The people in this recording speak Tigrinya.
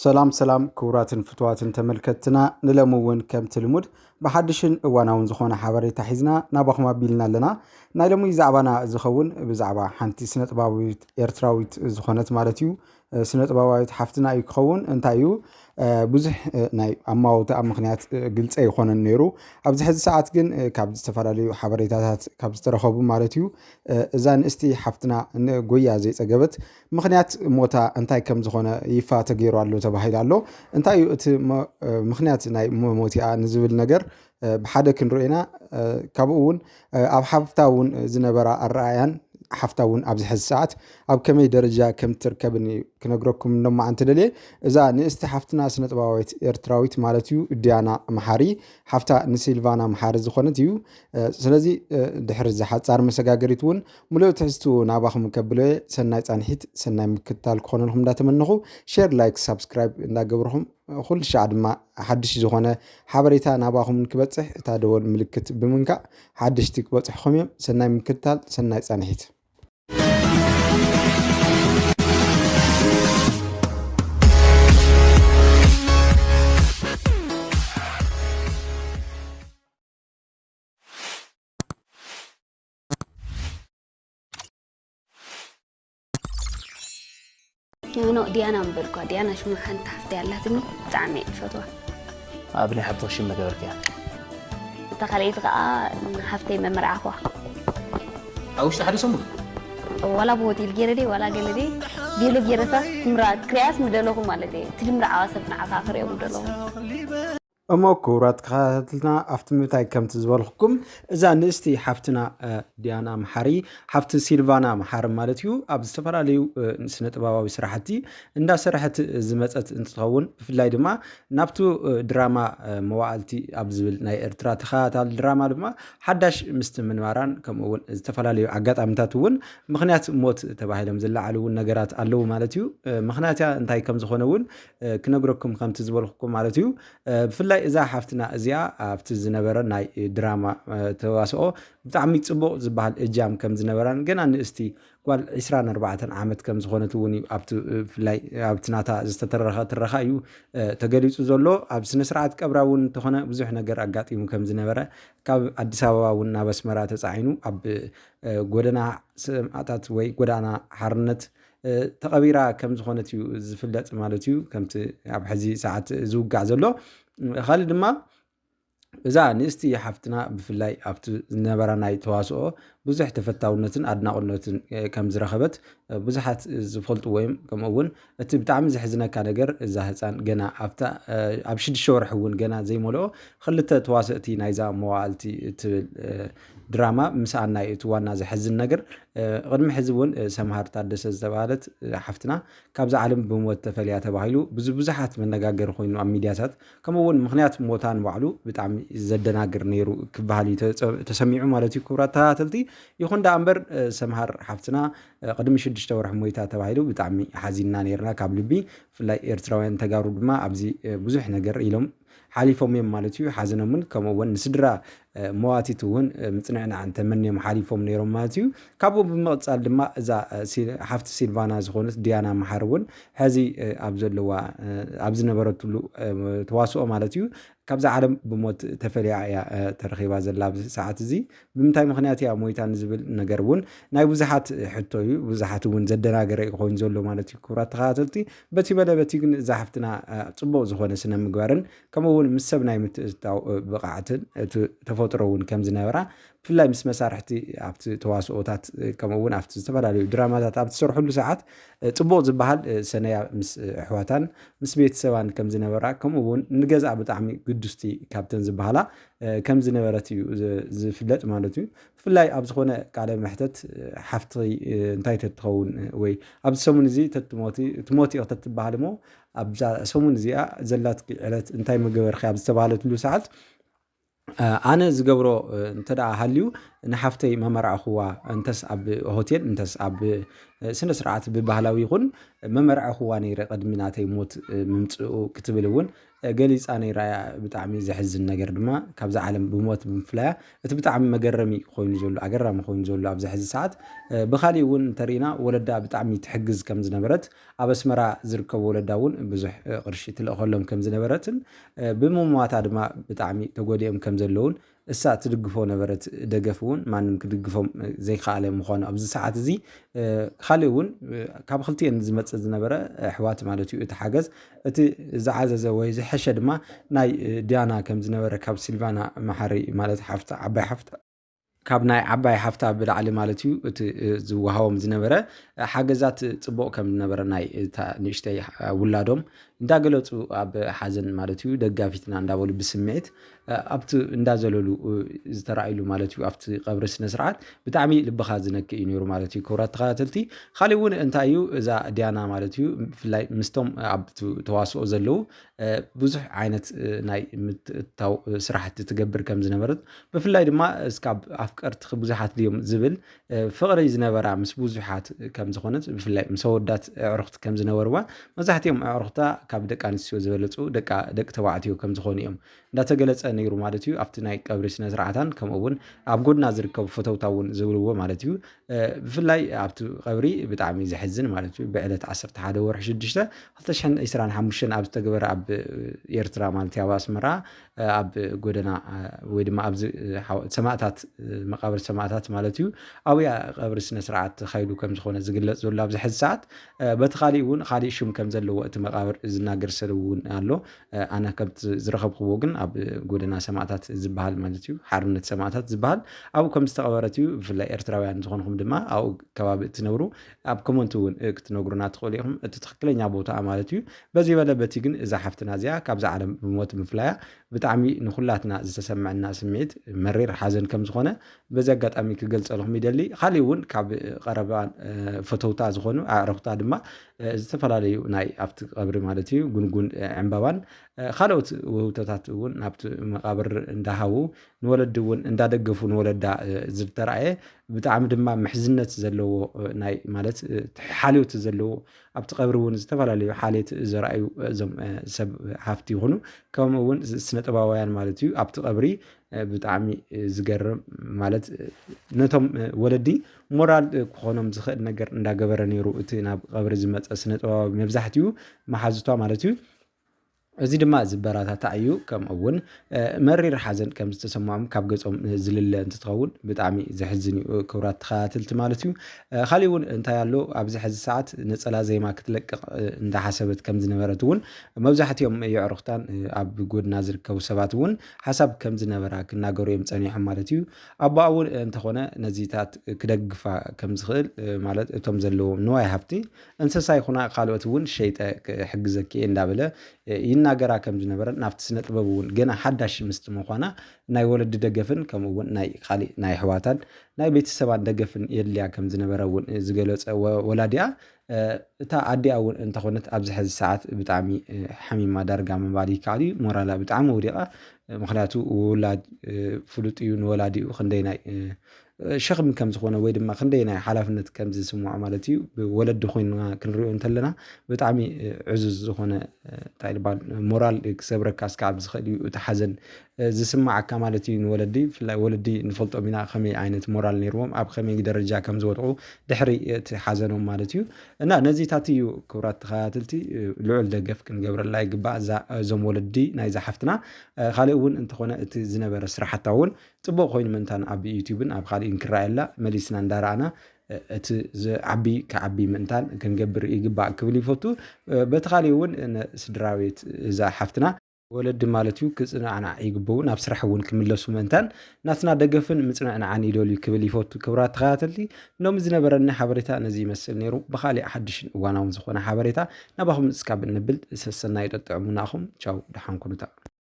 ሰላም ክቡራትን ፍትዋትን ተመልከትና ንለምውን ከም ትልሙድ ብሓድሽን እዋናውን ዝኾነ ሓበሬታ ሒዝና ናባኹም ኣቢልና ኣለና ናይ ሎሚ ዛዕባና ዝኸውን ብዛዕባ ሓንቲ ስነ-ጥበባዊት ኤርትራዊት ዝኾነት ማለት እዩ ስነ-ጥበባዊት ሓፍትና እዩ ክኸውን እንታይ እዩ ብዙሕ ናይ ኣማውታ ምክንያት ግልጽ ይኾነን ነይሩ ኣብዚ ሕዚ ሰዓት ግን ካብ ዝተፈላለዩ ሓበሬታታት ካብ ዝተረኸቡ ማለት እዩ እዛ ንእስቲ ሓፍትና ጎያ ዘይፀገበት ምክንያት ሞታ እንታይ ከም ዝኾነ ይፋ ተገይሩ ኣሎ ተባሂሉ ኣሎ እንታይ እዩ እቲ ምክንያት ናይ ሞቲኣ ንዝብል ነገር ብሓደ ክንርኢና ካብኡ እውን ኣብ ሓፍታ እውን ዝነበራ ኣረኣያን ሓፍታ እውን ኣብዚ ሕዚ ሰዓት ኣብ ከመይ ደረጃ ከም ትርከብኒ ክነግረኩም እኖማዓንቲ ደልየ እዛ ንእስቲ ሓፍትና ስነ-ጥበባዊት ኤርትራዊት ማለት እዩ ዲያና መሓሪ ሓፍታ ንሲልቫና መሓሪ ዝኾነት እዩ ስለዚ ድሕሪ ዝሓፃር መሰጋገሪት እውን ሙሉእ ትሕዝቱ ናባኹም ከብሎ ሰናይ ፃንሒት ሰናይ ምክትታል ክኾነልኩም እንዳተመነኹ ሼር ላይክ ሳብስክራይብ እንዳገብርኹም ኩሉ ሻዕ ድማ ሓድሽ ዝኾነ ሓበሬታ ናባኹም ክበፅሕ እታ ደወል ምልክት ብምንካእ ሓድሽቲ ክበፅሕኹም እዮም ሰናይ ምክትታል ሰናይ ፃንሒት نو ديانا مبركوا ديانا شو محن تحت يلا تمي تعمي فتوى ابني حب تخشي مكبرك يعني تخليت قا حفتي من مرعخوا اوش تحدي سمو ولا بوتي الجيردي ولا جلدي ديلو جيرتا مراد كرياس مدلوكم مالتي تلم رعاسف نعفاخر يوم مدلوكم እሞ ክቡራት ተኸታተልትና ኣብቲ ምንታይ ከምቲ ዝበልኩኩም እዛ ንእስቲ ሓፍትና ዲያና መሓሪ ሓፍቲ ሲልቫና መሓሪ ማለት እዩ ኣብ ዝተፈላለዩ ስነ-ጥበባዊ ስራሕቲ እንዳሰርሐት ዝመፀት እንትኸውን ብፍላይ ድማ ናብቱ ድራማ መዋዕልቲ ኣብ ዝብል ናይ ኤርትራ ተኸታታሊ ድራማ ድማ ሓዳሽ ምስቲ ምንባራን ከምኡውን ዝተፈላለዩ ኣጋጣሚታት እውን ምክንያት ሞት ተባሂሎም ዝለዓሉ እውን ነገራት ኣለዉ ማለት እዩ ምክንያት እንታይ ከም ዝኾነ እውን ክነግረኩም ከምቲ ዝበልኩኩም ማለት እዩ ብፍላይ እዛ ሓፍትና እዚኣ ኣብቲ ዝነበረ ናይ ድራማ ተዋስኦ ብጣዕሚ ፅቡቅ ዝበሃል እጃም ከም ዝነበራን ገና ንእስቲ ጓል 24 ዓመት ከም ዝኾነት እውን ኣብቲ ብፍላይ ኣብቲ ናታ ዝተተረኸ ትረኻ እዩ ተገሊፁ ዘሎ ኣብ ስነ ስርዓት ቀብራ እውን እንተኾነ ብዙሕ ነገር ኣጋጢሙ ከም ዝነበረ ካብ ኣዲስ ኣበባ እውን ናብ ኣስመራ ተፃዒኑ ኣብ ጎደና ሰማዕታት ወይ ጎደና ሓርነት ተቐቢራ ከም ዝኾነት እዩ ዝፍለጥ ማለት እዩ ከምቲ ኣብ ሕዚ ሰዓት ዝውጋዕ ዘሎ خالد ድማ እዛ ንእስቲ ሓፍትና ብፍላይ ኣብቲ ዝነበራ ናይ ተዋስኦ ብዙሕ ተፈታውነትን ኣድናቆነትን ከም ዝረኸበት ብዙሓት ዝፈልጡ ወይም ከምኡውን እቲ ብጣዕሚ ዝሕዝነካ ነገር እዛ ህፃን ገና ኣብ 6 ወርሒ እውን ገና ዘይመልኦ ክልተ ተዋስእቲ ናይዛ መዋዕልቲ እትብል ድራማ ምስኣን ናይ እቲ ዋና ዝሕዝን ነገር ቅድሚ ሕዚ እውን ሰምሃር ታደሰ ዝተባሃለት ሓፍትና ካብዚ ዓለም ብሞት ተፈልያ ተባሂሉ ብዙሓት መነጋገሪ ኮይኑ ኣብ ሚድያታት ከምኡውን ምክንያት ሞታን ባዕሉ ብጣዕሚ ዘደናግር ነይሩ ክበሃል ተሰሚዑ ማለት እዩ ክቡራት ተኸታተልቲ ይኹን ዳ እምበር ሰምሃር ሓፍትና ቅድሚ 6 ወርሒ ሞይታ ተባሂሉ ብጣዕሚ ሓዚንና ነርና ካብ ልቢ ብፍላይ ኤርትራውያን ተጋሩ ድማ ኣብዚ ብዙሕ ነገር ኢሎም ሓሊፎም እዮም ማለት እዩ ሓዘኖምን ከምኡውን ንስድራ መዋቲት እውን ምፅንዕናዕን ተመንዮም ሓሊፎም ነይሮም ማለት እዩ ካብኡ ብምቕፃል ድማ እዛ ሓፍቲ ሲልቫና ዝኾነት ዲያና መሓሪ እውን ሕዚ ኣብ ዘለዋ ኣብ ዝነበረትሉ ተዋስኦ ማለት እዩ ካብዚ ዓለም ብሞት ተፈልያ እያ ተረኺባ ዘላ ሰዓት እዚ ብምንታይ ምክንያት እያ ሞይታ ንዝብል ነገር እውን ናይ ብዙሓት ሕቶ እዩ ብዙሓት እውን ዘደናገረ ኮይኑ ዘሎ ማለት እዩ ክቡራት ተኸታተልቲ በቲ በለ በቲ ግን እዛ ሓፍትና ፅቡቅ ዝኾነ ስነ ምግባርን ከምኡውን ምስ ሰብ ናይ ምትእትታው ብቕዓትን ተፈጥሮ እውን ከም ዝነበራ ብፍላይ ምስ መሳርሕቲ ኣብቲ ተዋስኦታት ከምኡውን ኣብቲ ዝተፈላለዩ ድራማታት ኣብ ትሰርሐሉ ሰዓት ፅቡቅ ዝበሃል ሰነያ ምስ ኣሕዋታን ምስ ቤተሰባን ከም ዝነበራ ከምኡውን ንገዛእ ብጣዕሚ ግዱስቲ ካብተን ዝበሃላ ከም ዝነበረት እዩ ዝፍለጥ ማለት እዩ ብፍላይ ኣብ ዝኾነ ቃለ መሕተት ሓፍቲ እንታይ ተትኸውን ወይ ኣብ ሰሙን እዚ ትሞቲ ክትበሃል እሞ ኣብዛ ሰሙን እዚኣ ዘላትኪ ዕለት እንታይ መገበርካ ኣብ ዝተባሃለትሉ ሰዓት ኣነ ዝገብሮ እንተዳ ሃልዩ ንሓፍተይ መመርዓኹዋ እንተስ ኣብ ሆቴል እንተስ ኣብ ስነ ስርዓት ብባህላዊ ይኹን መመርዓ እኹዋ ነይረ ቅድሚ ናተይ ሞት ምምፅኡ ክትብል እውን ገሊፃ ነይራ ብጣዕሚ ዘሕዝን ነገር ድማ ካብዛ ዓለም ብሞት ብምፍላያ እቲ ብጣዕሚ መገረሚ ኮይኑ ዘሎ ኣገራሚ ኮይኑ ዘሎ ኣብዚ ሕዚ ሰዓት ብኻሊእ እውን እንተሪእና ወለዳ ብጣዕሚ ትሕግዝ ከም ዝነበረት ኣብ ኣስመራ ዝርከቡ ወለዳ እውን ብዙሕ ቅርሺ ትልእኸሎም ከም ዝነበረትን ብምሟታ ድማ ብጣዕሚ ተጎዲኦም ከም ዘለውን እሳ ትድግፎ ነበረት ደገፍ እውን ማንም ክድግፎም ዘይከኣለ ምዃኑ ኣብዚ ሰዓት እዚ ካልእ እውን ካብ ክልቲአን ዝመፅእ ዝነበረ ኣሕዋት ማለት እዩ እቲ ሓገዝ እቲ ዝዓዘዘ ወይ ዝሐሸ ድማ ናይ ዲያና ከም ዝነበረ ካብ ሲልቫና መሓሪ ማለት ሓፍታ ዓባይ ሓፍታ ካብ ናይ ዓባይ ሓፍታ ብላዕሊ ማለት እዩ እቲ ዝወሃቦም ዝነበረ ሓገዛት ፅቡቅ ከም ዝነበረ ናይ ንእሽተይ ውላዶም እንዳገለፁ ኣብ ሓዘን ማለት እዩ ደጋፊትና እንዳበሉ ብስምዒት ኣብቲ እንዳዘለሉ ዝተራእይሉ ማለት እዩ ኣብቲ ቀብሪ ስነ ስርዓት ብጣዕሚ ልብኻ ዝነክእ እዩ ነይሩ ማለት እዩ ክቡራት ተኸታተልቲ ካልእ እውን እንታይ እዩ እዛ ዲያና ማለት እዩ ብፍላይ ምስቶም ኣብ ተዋስኦ ዘለው ብዙሕ ዓይነት ናይ ምትእትታው ስራሕቲ ትገብር ከም ዝነበረት ብፍላይ ድማ እስካብ ኣፍቀርቲ ብዙሓት ድዮም ዝብል ፍቅሪ ዝነበራ ምስ ብዙሓት ከም ዝኾነት ብፍላይ ምስ ወዳት ኣዕሩኽቲ ከም ዝነበርዋ መብዛሕትኦም ኣዕሩኽታ ካብ ደቂ ኣንስትዮ ዝበለፁ ደቂ ተባዕትዮ ከም ዝኾኑ እዮም እንዳተገለፀ ነይሩ ማለት እዩ ኣብቲ ናይ ቀብሪ ስነ ስርዓታን ከምኡውን ኣብ ጎድና ዝርከቡ ፈተውታ እውን ዝብልዎ ማለት እዩ ብፍላይ ኣብቲ ቀብሪ ብጣዕሚ ዘሕዝን ማለት እዩ ብዕለት 11 ወርሒ 6 2025 ኣብ ዝተገበረ ኣብ ኤርትራ ማለት እዩ ኣብ ኣስመራ ኣብ ጎደና ወይ ድማ ኣብዚ ሰማዕታት መቃብር ሰማዕታት ማለት እዩ ኣብያ ቀብሪ ስነ ስርዓት ካይዱ ከም ዝኾነ ዝግለጽ ዘሎ ኣብዚ ሕዚ ሰዓት በቲ ካሊእ እውን ካሊእ ሽም ከም ዘለዎ እቲ መቃብር ዝናገር ሰብ እውን ኣሎ ኣነ ከምቲ ዝረኸብክዎ ግን ኣብ ጎደና ሰማዕታት ዝበሃል ማለት እዩ ሓርነት ሰማዕታት ዝበሃል ኣብኡ ከም ዝተቐበረት እዩ ብፍላይ ኤርትራውያን ዝኾንኩም ድማ ኣብኡ ከባቢ እትነብሩ ኣብ ኮመንት እውን ክትነግሩና ትኽእሉ ኢኹም እቲ ትክክለኛ ቦታ ማለት እዩ በዚ በለ በቲ ግን እዛ ሓፍትና እዚኣ ካብዛ ዓለም ብሞት ምፍላያ ብጣዕሚ ንኩላትና ዝተሰምዐና ስምዒት መሪር ሓዘን ከም ዝኾነ በዚ ኣጋጣሚ ክገልፀልኩም ይደሊ ካሊእ እውን ካብ ቀረባን ፈተውታ ዝኾኑ ኣዕሩኽታ ድማ ዝተፈላለዩ ናይ ኣብቲ ቀብሪ ማለት እዩ ጉንጉን ዕምባባን ካልኦት ውህብቶታት እውን ናብቲ መቃብር እንዳሃቡ ንወለዲ እውን እንዳደገፉ ንወለዳ ዝተረኣየ ብጣዕሚ ድማ ምሕዝነት ዘለዎ ናይ ማለት ሓልዮት ዘለዎ ኣብቲ ቀብሪ እውን ዝተፈላለዩ ሓልዮት ዝረኣዩ እዞም ሰብ ሃፍቲ ይኹኑ ከምኡ እውን ስነ ጥበባውያን ማለት እዩ ኣብቲ ቀብሪ ብጣዕሚ ዝገርም ማለት ነቶም ወለዲ ሞራል ክኾኖም ዝኽእል ነገር እንዳገበረ ነይሩ እቲ ናብ ቀብሪ ዝመፀ ስነ ጥበባዊ መብዛሕትኡ መሓዝቷ ማለት እዩ እዚ ድማ ዝበራታታ እዩ ከምኡውን መሪር ሓዘን ከም ዝተሰምዖም ካብ ገጾም ዝልለ እንትትኸውን ብጣዕሚ ዘሕዝን እዩ ክቡራት ተኸታተልቲ ማለት እዩ ካሊእ እውን እንታይ ኣሎ ኣብዚ ሕዚ ሰዓት ነፀላ ዜማ ክትለቅቕ እንዳሓሰበት ከም ዝነበረት እውን መብዛሕትኦም የዕሩኽታን ኣብ ጎድና ዝርከቡ ሰባት እውን ሓሳብ ከም ዝነበራ ክናገሩ እዮም ፀኒሖም ማለት እዩ ኣቦኣ እውን እንተኾነ ነዚታት ክደግፋ ከም ዝኽእል ማለት እቶም ዘለዎም ንዋይ ሃፍቲ እንስሳ ይኹና ካልኦት እውን ሸይጠ ክሕግዘኪ እንዳበለ ይናገራ ከም ዝነበረ ናብቲ ስነ ጥበብ እውን ገና ሓዳሽ ምስቲ ምዃና ናይ ወለዲ ደገፍን ከምኡውን ናይ ካሊእ ናይ ኣሕዋታን ናይ ቤተሰባን ደገፍን የድልያ ከም ዝነበረ እውን ዝገለፀ ወላዲኣ እታ ኣዲኣ እውን እንተኾነት ኣብዚ ሕዚ ሰዓት ብጣዕሚ ሓሚማ ዳርጋ ምባል ይከኣል እዩ ሞራላ ብጣዕሚ ወዲቓ ምክንያቱ ውላድ ፍሉጥ እዩ ንወላዲኡ ክንደይ ናይ ሸኽሚ ከም ዝኾነ ወይ ድማ ክንደይ ናይ ሓላፍነት ከም ዝስምዖ ማለት እዩ ወለዲ ኮይንና ክንሪኦ እንተለና ብጣዕሚ ዕዙዝ ዝኾነ እንታይ ይባሃል ሞራል ክሰብረካ እስካብ ዝኽእል እዩ እቲ ሓዘን ዝስማዓካ ማለት እዩ ንወለዲ ብፍላይ ወለዲ ንፈልጦም ኢና ከመይ ዓይነት ሞራል ነይርዎም ኣብ ከመይ ደረጃ ከም ዝወድቁ ድሕሪ እቲ ሓዘኖም ማለት እዩ እና ነዚታት እዩ ክቡራት ተኸታተልቲ ልዑል ደገፍ ክንገብረላ ይግባእ እዞም ወለዲ ናይዛ ሓፍትና ካሊእ እውን እንተኾነ እቲ ዝነበረ ስራሕታ እውን ፅቡቅ ኮይኑ ምንታን ኣብ ዩቲዩብን ኣብ ካሊእ ክረኣየላ መሊስና እንዳረኣና እቲ ዓቢ ከዓቢ ምእንታን ክንገብር ይግባእ ክብል ይፈቱ በቲ ካሊእ እውን ስድራቤት እዛ ሓፍትና ወለዲ ማለት እዩ ክፅንዕናዕ ይግብኡ ናብ ስራሕ እውን ክምለሱ ምእንታን ናትና ደገፍን ምፅንዕናዕን ይደልዩ ክብል ይፈቱ ክቡራት ተኸታተልቲ ሎሚ ዝነበረኒ ሓበሬታ ነዚ ይመስል ነይሩ ብካሊእ ሓድሽን እዋናውን ዝኾነ ሓበሬታ ናባኹም እስካብ እንብል ሰሰናይ ጠጥዕሙናኹም ቻው ደሓን ኩኑታ